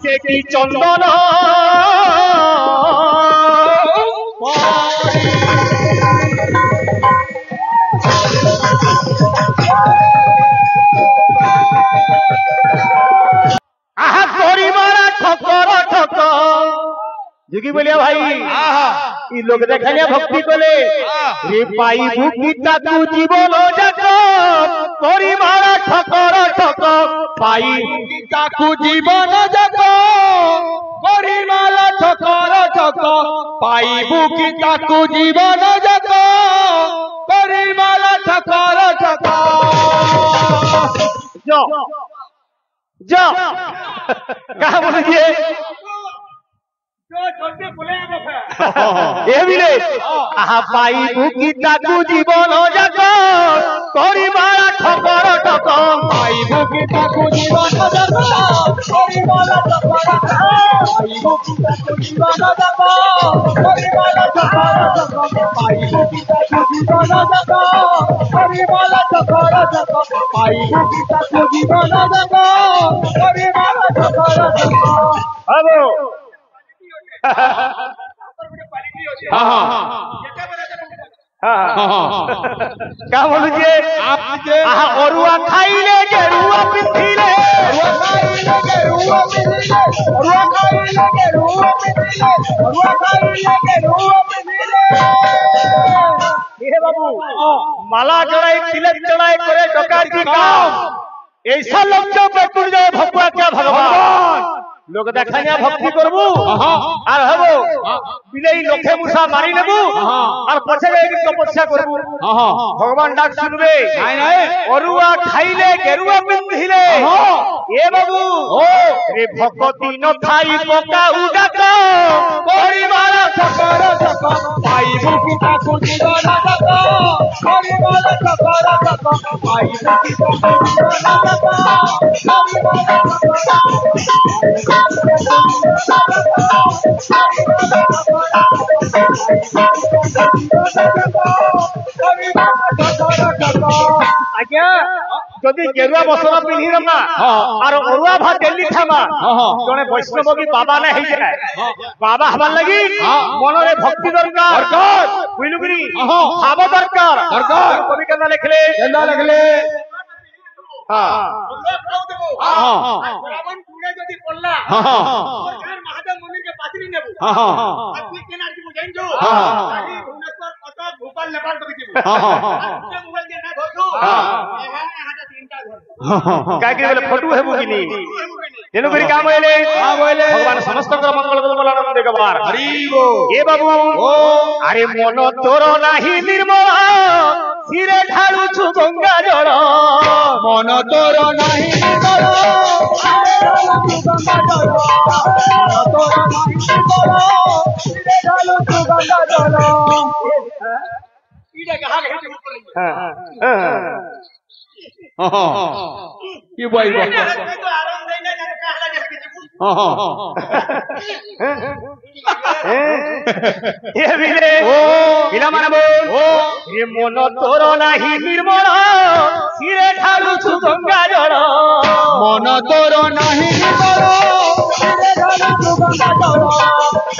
সে কি চন্দন আহা করি মারা ঠকর ঠক যোগী বলিয়া ভাই ই লোক দেখানিয়া ভক্তি কলে রে পাইবু কি তাকু জীবন যাক করি মারা ঠকর ঠক পাইবু কি তাকু জীবন যাক করি মারা ঠকর ঠক পাইবু কি তাকু জীবন যাক করি মারা ঠকর ঠক जो जो कहा बोलिए ये भी नहीं आहा पाई बुकी ताकू जीवन जाक करी मारा ठकर ठक पाई बुकी ताकू जीवन जाक करी मारा ठकर पाई बुकी ताकू जीवन जाक करी मारा ठकर पाई बुकी ताकू जीवन जाक करी मारा ठकर पाई बुकी ताकू जीवन जाक करी मारा ठकर हेलो क्या बोलू जे अरुआ खाइले गेरुआ पिथिले अरुआ खाइले गेरुआ पिथिले अरुआ खाइले गेरुआ पिथिले अरुआ खाइले गेरुआ पिथिले ये बाबू माला चढ़ाई तिलक चढ़ाई करे डकार की काम ऐसा लोग जो बैठुर जाए भगवा क्या भगवान लोक देखानिया भक्ति करबू और हबो बिलेई लोखे मुसा मारी लेबू और पछे एक तपस्या करबू भगवान डाक सुनबे नाही नाही अरुआ खाइले गेरुआ पिंधिले ए बाबू रे भक्ति न थाई पका उडाक कोरी मारा ठकर ठक पाइबू की ताकू जीवन जाक कोरी मारा ठकर ठक पाइबू की ताकू जीवन जाक कोरी मारा आज्ञा जदि गेरुआ बसना पिन्ही रमा और अरुआ भात डेली खामा जने वैष्णव की बाबा ने हेइ जाय बाबा हबार लागि मन रे भक्ति दरकार बुझलुगिरी भाव दरकार कवि केना लिखले हां रावण पुणे जदि पल्ला सरकार महादेव मंदिर के पाचरी नेबू आदमी केना आदमी जाइन जो खाली भुवनेश्वर कटक भोपाल नेपाल तक जीबू के मोबाइल के ना धरजो यहाँ तीनटा घर काय के बोले फोटो हेबू कि नहीं तेनु करी काम होइले भगवान समस्त मंगल कल बोला नंद देगबार हरि गो ए बाबू अरे मन तोर नाही निर्मल सिरे ढाळू छु गंगा जल मन तोर नाही निर्मल सिरे ढाळू छु गंगा जल मन तोर नाही निर्मल सिरे ढाळू छु गंगा जल इडे कहा के हेते हां ये भाई तो आराम नहीं ना कहला के ये बिले पिला माने बोल ये मन तोर नाही निर्मल सिरे ढाळू छु गंगा जल मन तोर नाही निर्मल सिरे ढाळू छु गंगा जल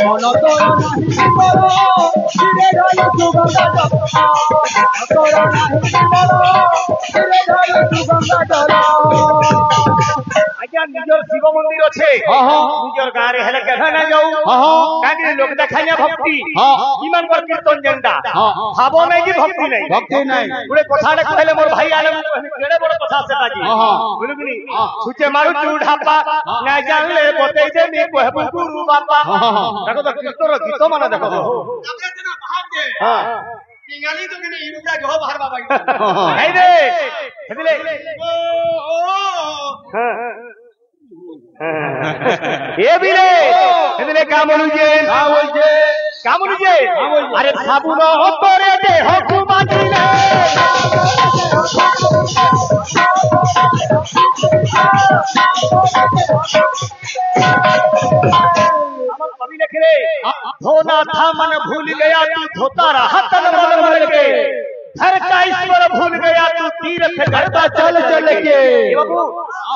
मन तोर नाही निर्मल सिरे ढाळू छु गंगा जल तोर नाही निर्मल सिरे ढाळू छु गंगा जल आज्ञा निजर शिव मंदिर छे निजर गाँ रे हेले केना ना जाऊ कांदी लोक देखानिया भक्ति इमान पर कीर्तन जेंदा भाव नहीं कि भक्ति नहीं गुडे कथाडे कहले मोर भाई आले केडे बड़ कथा सेटा जी बुझलुनी छुचे मारु चूढ़ापा ना जानले बतई दे नी कहबु गुरु बापा देखो तो कीर्तन गीत माने देखो आपने जना भाव दे हां इंगाली तो कने इरुटा गो बाहर बाबा नहीं दे हेले ये भी रे हेले काम बोलुजे अरे साबुन ओपरे दे हकु बाजिले कवि लिखे धोना था मन भूल गया तू धोता रहा तन मन के घर का ईश्वर भूल गया तू तीर्थ करता चल चल के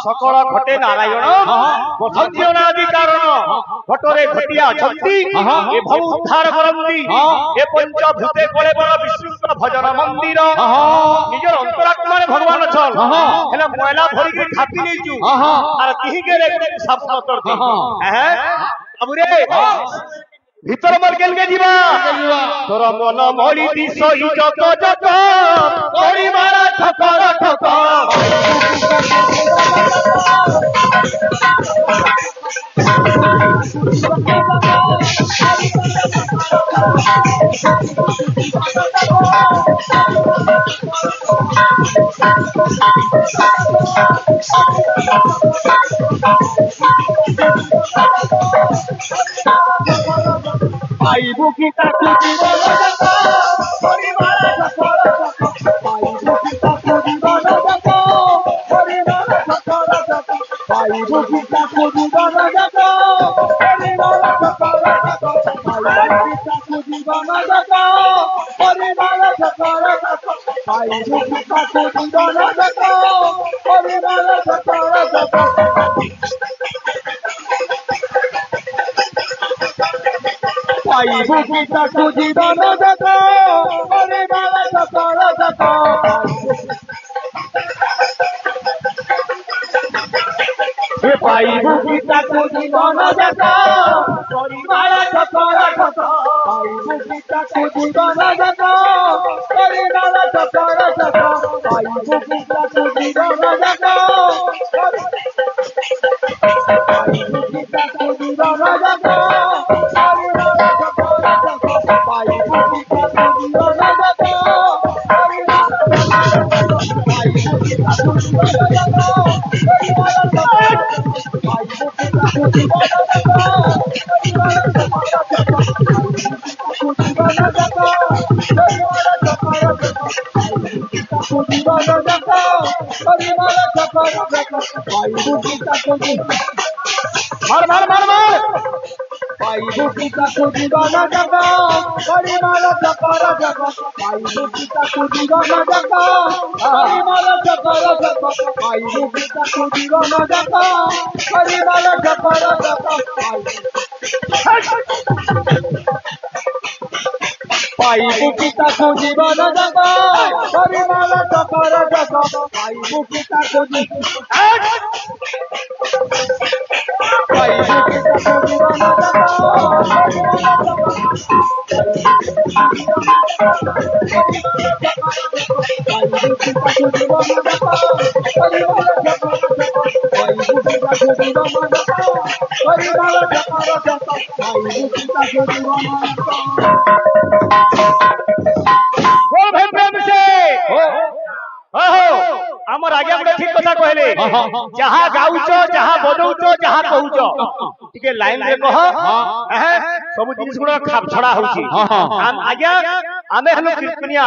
सकल घटे नारायण बसंती अनादि कारण घटरे घटिया छंती ए भव उद्धार करंती ए पंचभूते कोले बड़ विष्णु भजन मंदिर निजर अंतरात्मा रे भगवान चल हेला मोयला भरी के खापी लेचु आर किहि के रे सब करती अब रे भीतर मर गेल के जीवा तोर मन मरी दिस ही जत जत तोरी मारा ठकर ठकर आई बुकी ताकू दीवाना जका परिवार जका आई बुकी ताकू दीवाना जका परिवार जका आई बुकी ताकू दीवाना जका परिवार जका आई बुकी ताकू दीवाना जका परिवार जका आई बुकी ताकू दीवाना जका परिवार जका आई बुकी ताकू दीवाना जका परिवार जका हे पाई बुकी ताकू दीवाना जका परिवार जका आई बुकी ताकू दीवाना जका परिवार जका आई बुकी ताकू दीवाना जका आई बुकी ताकू दीवाना जका मार मार मार मार पाई बुकी ताकू दीवाना जका परिवार जका पाई बुकी ताकू दीवाना जका परिवार जका पाई बुकी ताकू दीवाना जका परिवार जका पाई बुकी ताकू दीवाना जका परिवार जका पाई बुकी ताकू पाई बुकी ताकू दीवाना जका आमर आगे गोटे ठीक कथा कहले जहा गाउच जहा बजौच जहा कहूच टिके लाइन रे कह सब जिनिस गुडा खाप छड़ा होची आज्ञा आमे हलो कीर्तनिया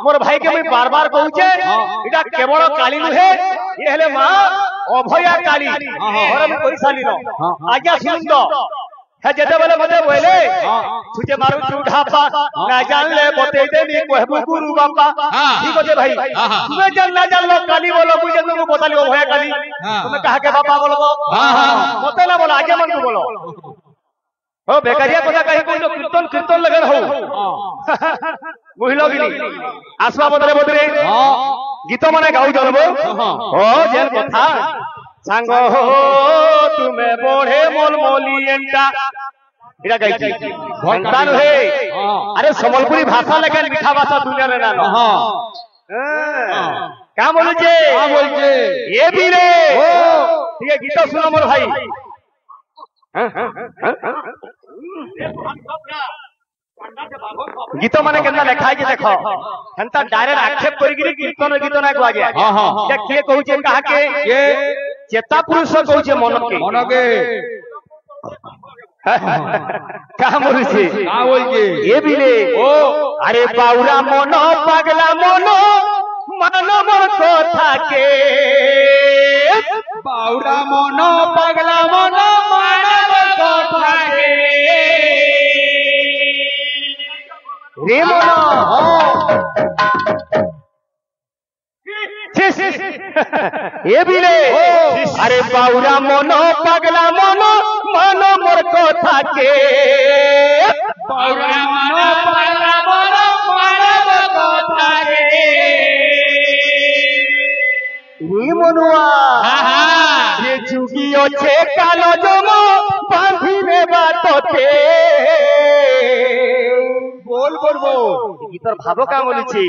मोर भाई के मैं बार बार कहूचे इटा केवल काली नुहे ये हेले मां अभया काली और हम कोई साली न आज्ञा सुन दो है जेते बेले मते बोले तुझे मारू झूठा पा ना जान ले बते दे नी कहबू गुरु बापा ठीक है भाई तुम्हें जान ना जान लो काली बोलो मुझे तुमको बता लियो भया काली तुम्हें कहा के बापा बोलो मते ना बोलो आगे मन को बोलो हो बेकारिया কথা कहि कोई तो कीर्तन कीर्तन लगन हो बुझलो कि नहीं आसवा बदरे बदरे गीत माने गाउ जलबो ओ जेल कथा सांग हो तुम्हें बढ़े मोल मोलिएंटा इरा गाइची घंटा नुहे अरे संबलपुरी भाषा लेकिन मीठा भाषा दुनिया रे ना क्या बोलू जे ये भी रे ठीक है गीत सुनो मोर भाई गीत माने केना लेखा जे देखो हंता डायरेक्ट आक्षेप करिगिरी कीर्तन गीत ना को आगे क्या के कहूचे कहा के ये चेता पुरुष कहूचे मन के क्या बोलछे ये भी रे ओ अरे बाउरा मन पागला मन मानव कथा के बाउरा मन पागला मन मानव कथा के रे मन এ বিলে আরে বাউরা মন পাগলা মন মন মোর কথাকে বাউরা মন পাগলা মন মন মোর কথাকে রে মনুয়া যে যুগি আছে কালো জম বাঁধিবে বাততে বল করবো কি তোর ভাব কা বলেছি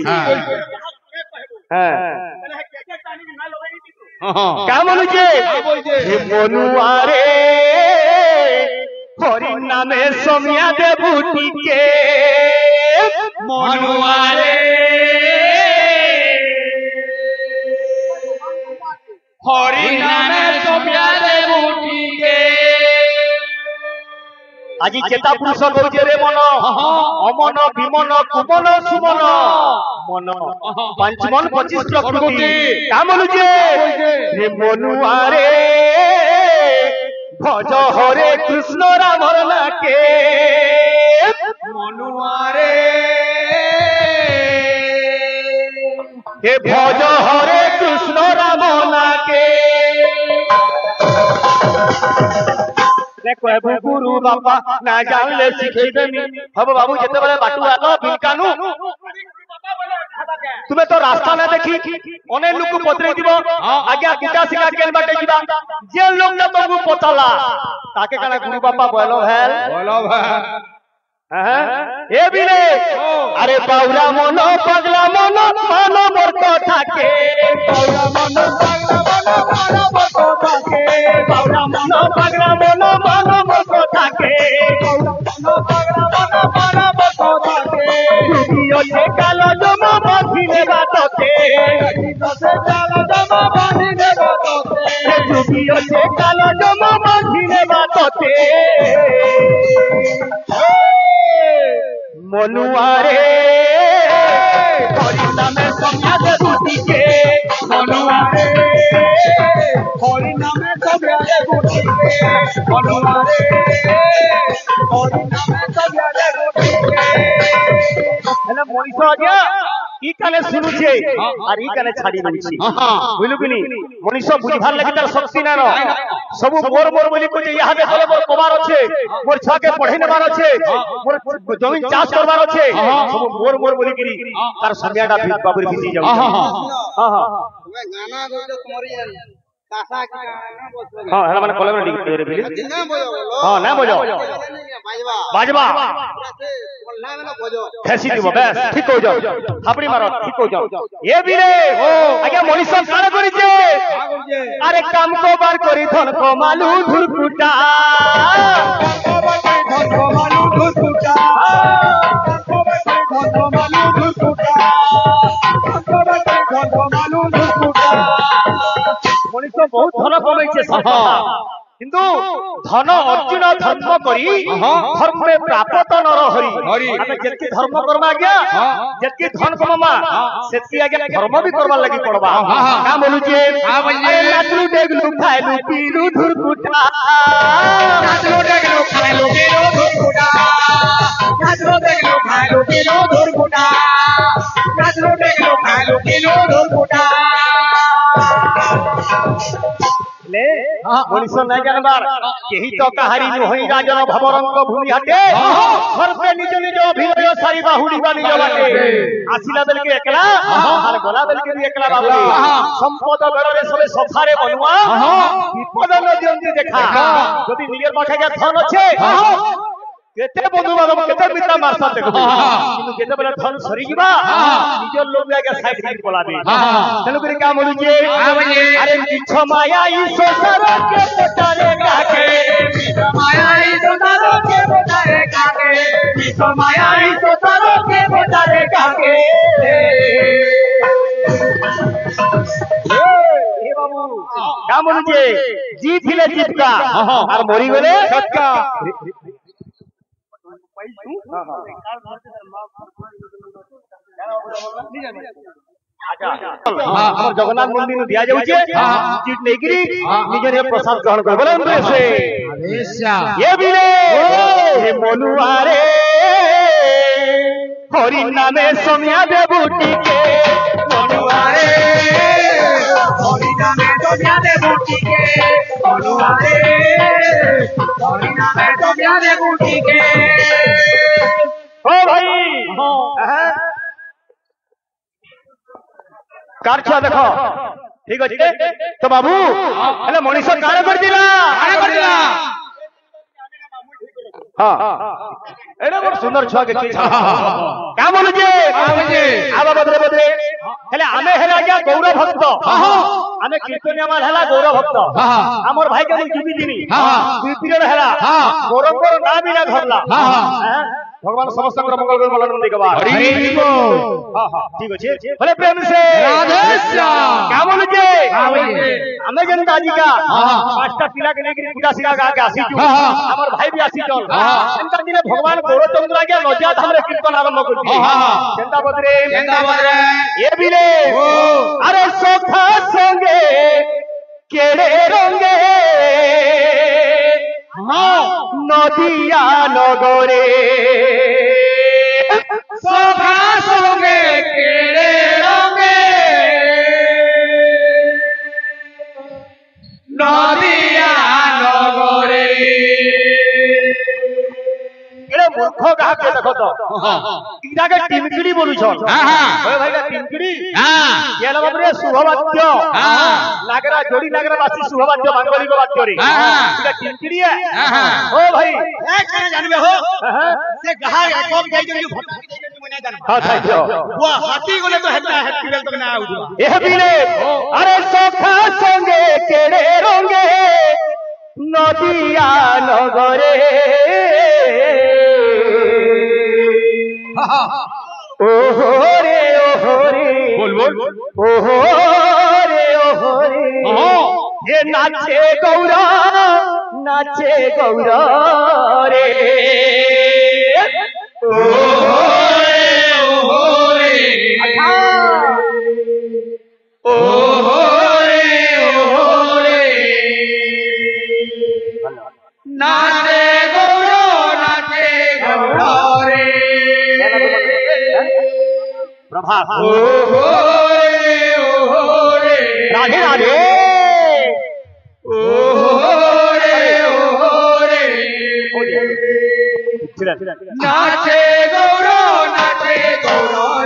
হ্যাঁ কা বলেছে মনুয়া রে হরির নামে সমিয়া দেবুটিকে মনুয়া রে হরি নামে সমিয়া দেবুটিকে আজি চেতা পুরুষ কইছে রে মন অমন বিমন কুমন সুমন মন পঞ্চমন 25 প্রকৃতি কা বলুছে রে মনুয়া রে ভজ হরে কৃষ্ণ রামর নাকে মনুয়া রে হে ভজ হরে কৃষ্ণ রাম নাকে कहबू गुरु बापा ना जानले सिखई देमी हब बाबू जेते बेले बाटू आलो बिलकानु तुम्हें तो रास्ता ना देखी अनेक लोग को पत्रे दिबो आज्ञा किटा सिखा केन बाटे जिबा जे लोग ना तुमको पताला ताके काना गुरु बापा बोलो है ए बिले अरे बाउरा मन पगला मन मन मोर कथा के बाउरा मन पगला मन मन मोर कथा के बाउरा मन पगला मन मन मोर कथा के बाउरा मन पगला मन मन मोर कथा के दुनिया से कालो जमा बांधिले बातते से कालो जमा बांधिले बातते दुनिया से कालो जमा बांधिले बातते मनुआ रे हरि नामे समिया देबुटिके मनुआ रे हरि नामे समिया देबुटिके मनुआ रे हरि नामे समिया देबुटिके हेले मनीष आज्ञा ই কানে শুনুছে আর ই কানে ছাড়ি দউছি বুঝলু কিনি মনীষ বুঝিবার লাগি তার শক্তি না সবু মোর মোর বলি কইছে ইহাবে তলে মোর কবার আছে মোর ছাকে পঢ়াই নেবার আছে মোর জমিন চাষ করবার আছে সবু মোর মোর বলি কিনি তার সমিয়াটা বাবুর ভিজি যাও হ্যাঁ হ্যাঁ তুমি গানা কইছো তোমারই কাসা কি গানা বলছো হ্যাঁ হেলা মানে কলমে ডিগ রে বিলি না বজো হ্যাঁ না বজো বাজবা ফেসি দিব বেশ ঠিক হয়ে যাও থাপড়ি মারো ঠিক হয়ে যাও এ বিরে আগে মনীষ কানে করিছে আরে কাম কবার করি ধন কমালু ধুরকুটা কাম কবার করি ধন কমালু ধুরকুটা কাম কবার করি ধন কমালু ধুরকুটা কাম কবার করি ধন কমালু ধুরকুটা মনীষ বহুত ধন কমাইছে সফা কিন্তু ধন অর্জুন ধর্ম করি ধর্মে প্রাপ্ত নর হরি আমি যেতি ধর্ম করবা আজ্ঞা যেতি ধন কমামা সেতি আজ্ঞা ধর্ম भी করবার লাগি পড়বা কা বলুছে নাচলু ডেগলু খাইলু পিলু ধুরকুটা নাচলু ডেগলু খাইলু পিলু ধুরকুটা নাচলু ডেগলু খাইলু পিলু ধুরকুটা নাচলু ডেগলু খাইলু পিলু ধুরকুটা मनीष नहीं जानबार केही तो कहारी नुहई राजन भवरंग भूमि हटे घर पे निज निज अभिनय सारी बाहुड़ी बानी जबाटे आसिला बेल के एकला और गला बेल के भी एकला बाबू संपद बेड़रे सबे सफारे बनुआ विपद न दियंती देखा यदि निजर पाखे के धन আছে केते बंधु बाबू केते मित्र मारसा देखो किंतु केते बेले धन सरी जिबा निजर लोग आगे साइड साइड बोला दे चलो करे का बोलू जे अरे मिछ माया ई संसार के पोटारे काके मिछ माया ई संसार के पोटारे काके मिछ माया ई संसार के पोटारे काके ए बाबू का बोलू जे जीत हिले जीतका और मरी गले सटका जगन्नाथ मंदिर दिया जाउछे चिट लेकरी निजे रे प्रसाद ग्रहण कर बोले अंदर से ये बिले हे मनुआ रे हरि नामे समिया देबुटी के मनुआ रे हरि तोमिया दे बूटी के बरुआ रे हरि नामे तोमिया दे बूटी के ओ भाई कार छुआ देखो ठीक अच्छे तो बाबू हेले मनीष काण कर दिला हाँ एडे बड़ सुंदर छुआ के क्या बोलु जे आबा बदरे बदरे हेले आमे हेला क्या गौरव भक्त आमे कीर्तनिया माल हेला गौरव भक्त हमर भाई के जीवी दिनी दुई पीरियड हेला गौरव को ना बिना धरला भगवान समस्त मंगल कर बोलन नंदी के बार हरि बोल हां हां ठीक अछि भले प्रेम से राधे श्याम क्या बोलु जे हमें जनता जी का पांचटा पिला के लेके पूजा सिरा गा के आसी छु हमर भाई भी आसी चल जनता जी ने भगवान गौरचंद्र के लज्जा हमरे कीर्तन आरंभ कर दी जनता बदरे ये भी ले अरे सोखा संगे केड़े रंगे नदिया नगरे सोखा संगे केड़े रंगे नदिया नगरे एड़े मूर्ख कहा के देखो तो इरा के टिमकिड़ी बोलु छ ओए भाई का टिमकिड़ी ये लगा रे शुभवाद्य नागरा जोड़ी नागरा वासी शुभवाद्य मांगली को वाद्य रे इरा टिमकिड़ी है ओ भाई ए करे जानबे हो से गहा कब जाई जो मने जान हां थाई जो वो हाथी गले तो हेता हेतिल तो ना आउ ए बिले अरे सोखा संगे केड़े रंगे नदिया नगरे ओहो रे बोल बोल ओहो रे ये नाचे गौरा रे ओहो रे नाचे गौरा रे प्रभात ओहो रे राधे राधे ओहो रे नाचे गौरो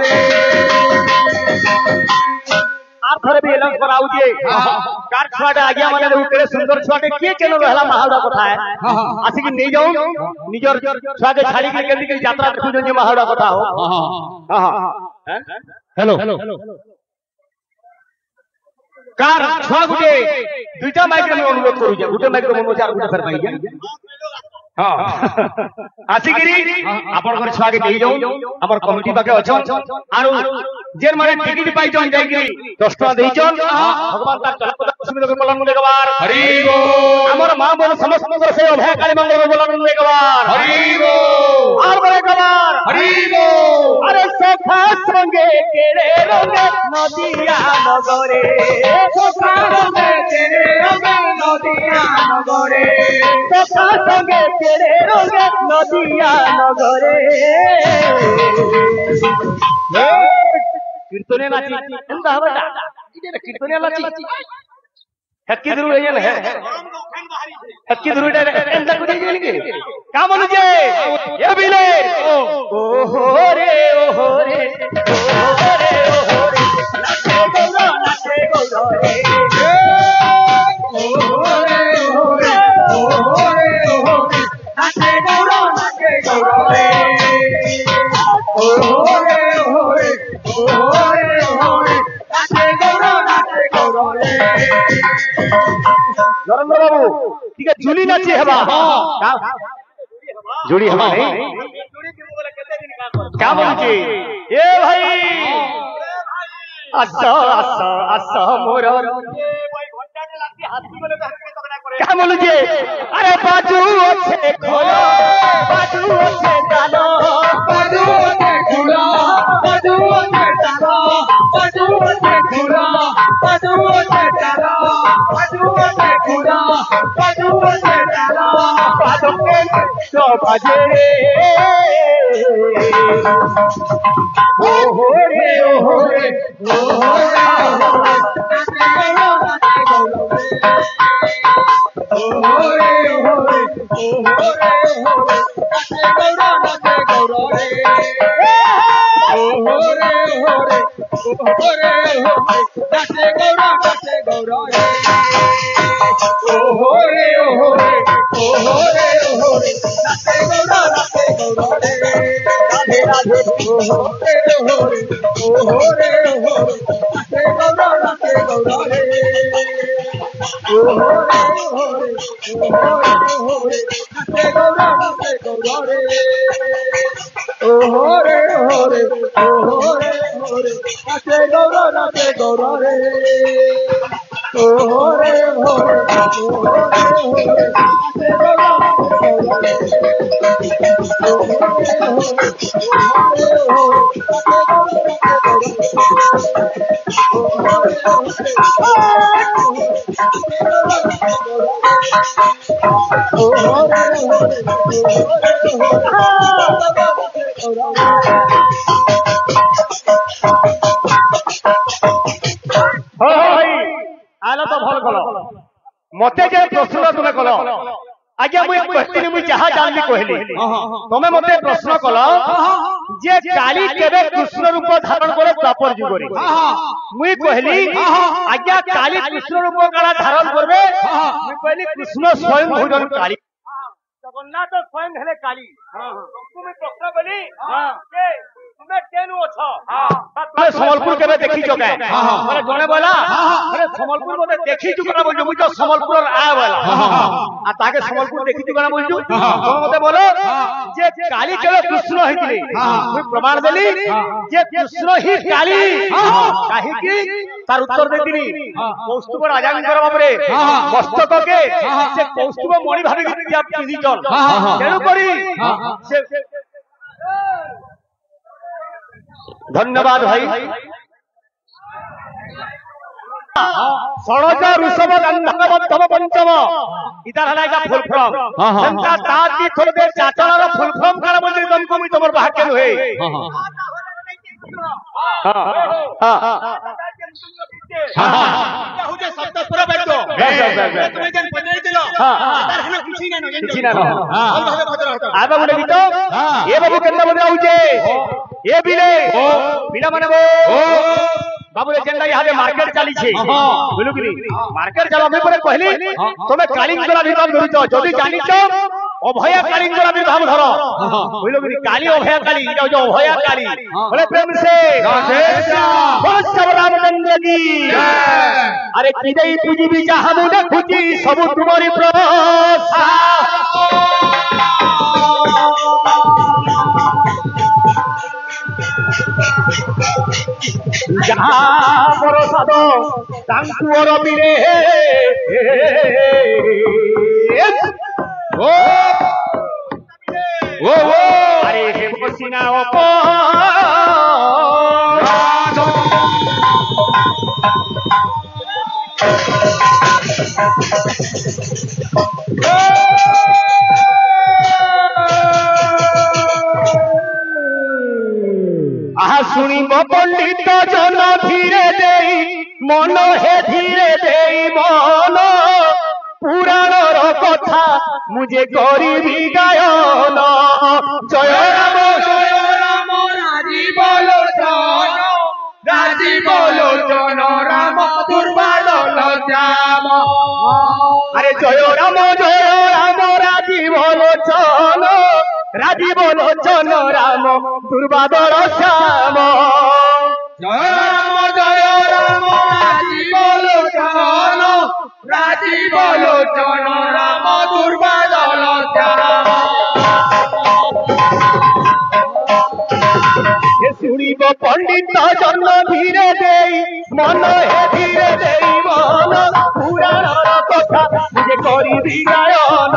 रे आप थरे भी एलाउंस कराउ जे कार छुआटे आज्ञा माने उतरे सुंदर छुआटे के केनो रहला महावड़ा कथा है आसी कि नहीं जाऊं निजर छुआ के छाड़ी के केंदी के यात्रा देखु जे महावड़ा कथा हो हां हेलो कार छुआ गुटे दुईटा माइक में अनुरोध करू जे गुटे माइक में चार गुटे फेर पाई जे हां आसी गिरी आपन घर छुआ के नहीं जाऊं हमर कमिटी बाके अछन आरो जेन माने टिकट पाई जन जाई गिरी 10 टका देई जन भगवान तार चलपदा कुसुमी के बोलन मुले गवार हरि बोल हमर मां बोल समस्त मंगल से अभय काली मंगल के बोलन मुले गवार हरि बोल आर बोले गवार हरि बोल अरे सोखा संगे केड़े रंगे नदिया नगरे सोखा संगे केड़े रंगे नदिया नगरे सोखा संगे केड़े रंगे नदिया नगरे कीर्तने नाची ಎಂತ ಹವಟ ಇದೇನ कीर्तने नाची ಹಕ್ಕಿದ್ರು ಏನ ಹಕ್ಕಿದ್ರು ಎಂತ ಕುದಿಗೆ का बोलू जे ये बिले ओहो रे ओहो रे नाचे गौरा रे ओहो रे नाचे गौरा रे ओहो रे नरेंद्र बाबू ठीक है झूली नाची हवा जोड़ी हवा नहीं क्या बोलू ये भाई अच्छा मोर क्या बोलू अरे बाजू अच्छे खोलो बाजू अच्छे डालो बाजू अच्छे खुलो बाजू अच्छे डालो बाजू अच्छे खुलो बाजू अच्छे डालो बाजू अच्छे खुलो बाजू अच्छे डालो बाजू के तो बाजे ओहो रे ओहो रे ओहो रे मते जे प्रश्न तुमे कल आज्ञा मुई क्वेश्चन मुई जहा जानली कहली तमे मते प्रश्न कल जे काली केबे कृष्ण रूप धारण करे द्वापर युग रे मुई कहली आज्ञा काली कृष्ण रूप काला धारण करबे मुई कहली कृष्ण स्वयं भोजन काली जगन्नाथ स्वयं हेले काली तुमे प्रश्न कली के तुमे केनु अछ तुमे समलपुर केबे देखि जो काय माने जने बोला अरे समलपुर मते देखि जो करा बोल मुई तो समलपुर आ बोला आ ताके समलपुर देखि जो करा बोल जो तुम मते बोलो जे काली केबे कृष्ण हेतिले मुई प्रमाण देली जे कृष्ण ही काली काहे की तार उत्तर देतिनी कौस्तुभ राजांकर बाबरे मस्तक के से कौस्तुभ मणि भाबी कि पिंदी चल केनु करी से धन्यवाद भाई षोडश ऋषभ गंधर्व मध्यम पंचम इधर हला का फुल फॉर्म संता ताती थोड़े देर चाचणार फुल फॉर्म करा बोल तुमको मी तमर भाग्य नु है हो जे सप्त पूरा बैठो तुम्हें जन पदरी दिलो इधर हना किछि ना आबा गुडे बितो ए बाबू केंदा बोले आउचे ए बिले बिला माने बाबू एजेंडा यहाँ मार्केट चली छे बोलू कि मार्केट चला मैं परे कहली तमे कालिंगर अभिधान धरितो जदी जानितो अभय कालिंगर अभिधान धरो बोलू कि काली अभय काली जो अभय काली बोले प्रेम से बोल सब रामचंद्र की अरे किदई पूजी भी जहां मु देखुची सब तुम्हारी प्रभु जहाँ प्रसाद तांकुर बिरे ओ अरे हे पसीना ओ सुनिब पंडित जन धीरे दे मन हे धीरे दे मन पुराण कथा मुझे गरीबी गायन जय राम राजी बोलो जन राम दुर्बादल श्याम अरे जय राम राजी बोलो जन राजी बोलो जन राम दुर्बादल श्याम जय राम राजी बोलो जन राजी बोलो जन राम दुर्बादल श्याम सुनिब पंडित जन धीरे दे मन हे धीरे दे मन पुराण कथा मुझे करी गायन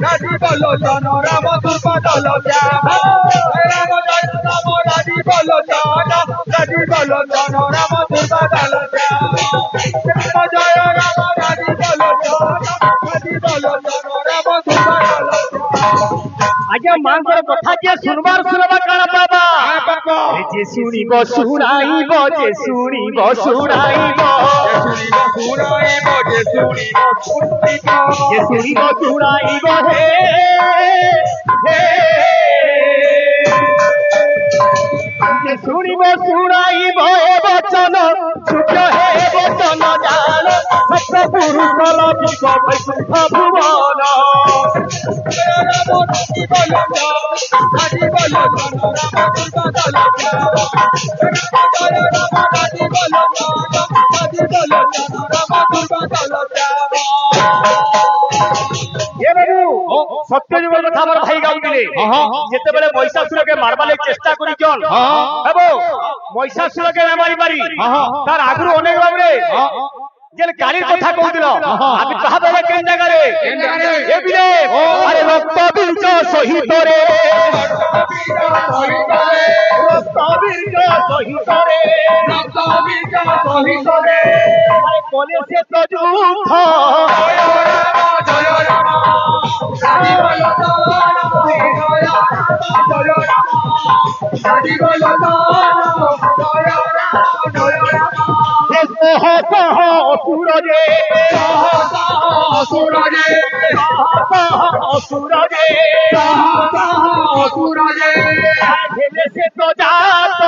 राजी बोलो जन राम दुर्बादल श्याम राम राजी बोलो जन राजी बोलो जन राम दुर्बादल श्याम जय राम राजी बोलो जन राजी बोलो जन राम दुर्बादल आज्ञा मांगर कथा जे सुनबार सुनबा काना बाबा যে শুনিব শুনাইব যে শুনিব শুনাইব যে শুনিব শুনাইব হে যে শুনিব শুনাইব এ বচন সূর্য হে বচন জান সপ্ত পুরুষ লভিব বৈকুণ্ঠ ভুবন সত্যযুগের কথা আমার ভাই গাউଥିଲେ যেতেবেলে মহিষাসুরকে মারবালে চেষ্টা করিছন এবং মহিষাসুরকে না মারি পারি তার আগুরু অনেক ভাবে যে গাড়ির কথা কହୁছিল আমি কাহা বেলে কেন জায়গারে এ বিলে আরে রক্ত বীর্য সহিত রে রক্ত বীর্য সহিত রে আরে কোনে সে তো যুদ্ধ সে তো যাত